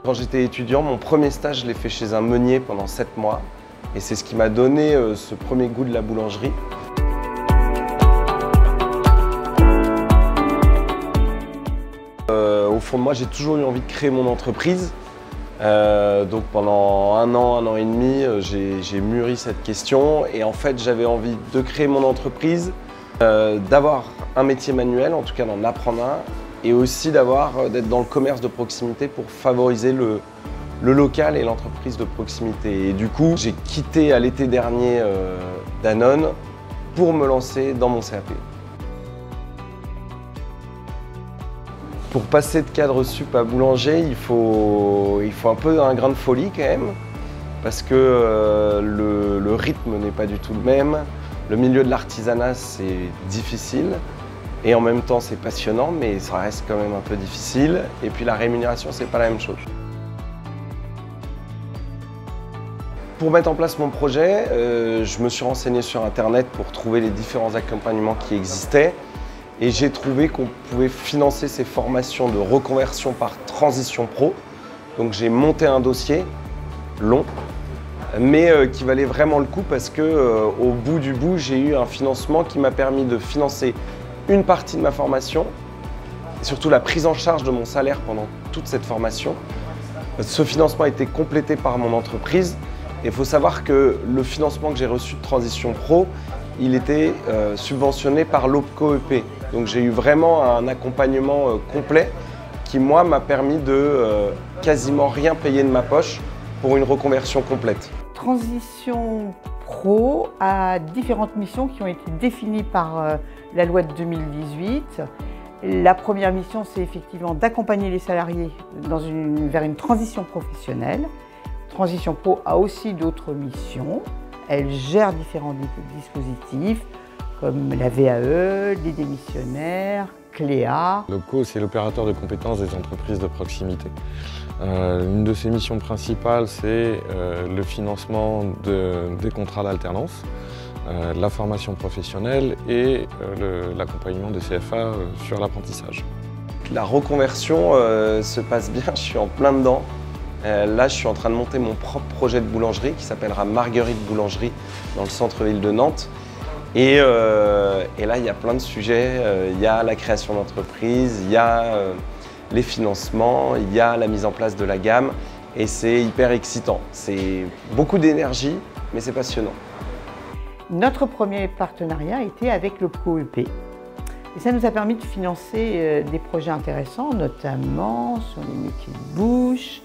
Quand j'étais étudiant, mon premier stage, je l'ai fait chez un meunier pendant 7 mois. Et c'est ce qui m'a donné ce premier goût de la boulangerie. Au fond de moi, j'ai toujours eu envie de créer mon entreprise. Donc pendant un an et demi, j'ai mûri cette question. Et en fait, j'avais envie de créer mon entreprise, d'avoir un métier manuel, en tout cas d'en apprendre un, et aussi d'être dans le commerce de proximité pour favoriser le local et l'entreprise de proximité. Et du coup, j'ai quitté à l'été dernier Danone pour me lancer dans mon CAP. Pour passer de cadre sup à boulanger, il faut un peu un grain de folie quand même, parce que le rythme n'est pas du tout le même. Le milieu de l'artisanat, c'est difficile. Et en même temps, c'est passionnant, mais ça reste quand même un peu difficile. Et puis la rémunération, c'est pas la même chose. Pour mettre en place mon projet, je me suis renseigné sur Internet pour trouver les différents accompagnements qui existaient. Et j'ai trouvé qu'on pouvait financer ces formations de reconversion par transition pro. Donc j'ai monté un dossier long, mais qui valait vraiment le coup parce que au bout du bout, j'ai eu un financement qui m'a permis de financer une partie de ma formation, et surtout la prise en charge de mon salaire pendant toute cette formation. Ce financement a été complété par mon entreprise. Et il faut savoir que le financement que j'ai reçu de Transition Pro, il était subventionné par l'OPCO-EP. Donc j'ai eu vraiment un accompagnement complet qui, moi, m'a permis de quasiment rien payer de ma poche pour une reconversion complète. Transition Pro a différentes missions qui ont été définies par la loi de 2018. La première mission, c'est effectivement d'accompagner les salariés vers une transition professionnelle. Transition Pro a aussi d'autres missions. Elle gère différents dispositifs comme la VAE, les démissionnaires, Cléa. L'OPCO, c'est l'opérateur de compétences des entreprises de proximité. Une de ses missions principales, c'est le financement des contrats d'alternance, la formation professionnelle et l'accompagnement des CFA sur l'apprentissage. La reconversion se passe bien, je suis en plein dedans. Là, je suis en train de monter mon propre projet de boulangerie qui s'appellera Marguerite Boulangerie dans le centre-ville de Nantes. Et là, il y a plein de sujets. Il y a la création d'entreprise, il y a les financements, il y a la mise en place de la gamme. Et c'est hyper excitant. C'est beaucoup d'énergie, mais c'est passionnant. Notre premier partenariat était avec l'OPCO-EP. Et ça nous a permis de financer des projets intéressants, notamment sur les métiers de bouche,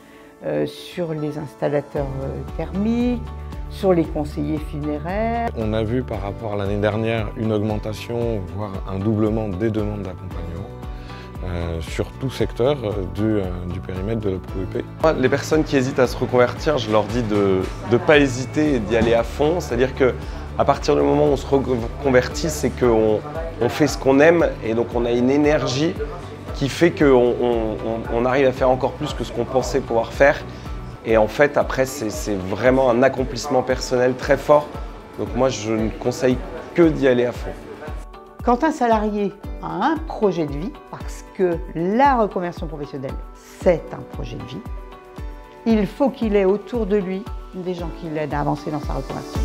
sur les installateurs thermiques, sur les conseillers funéraires. On a vu par rapport à l'année dernière une augmentation, voire un doublement des demandes d'accompagnement sur tout secteur du périmètre de l'OPCO-EP. Les personnes qui hésitent à se reconvertir, je leur dis de ne pas hésiter et d'y aller à fond. C'est-à-dire qu'à partir du moment où on se reconvertit, c'est qu'on fait ce qu'on aime et donc on a une énergie qui fait qu'on arrive à faire encore plus que ce qu'on pensait pouvoir faire. Et en fait, après, c'est vraiment un accomplissement personnel très fort. Donc moi, je ne conseille que d'y aller à fond. Quand un salarié a un projet de vie, parce que la reconversion professionnelle, c'est un projet de vie, il faut qu'il ait autour de lui des gens qui l'aident à avancer dans sa reconversion.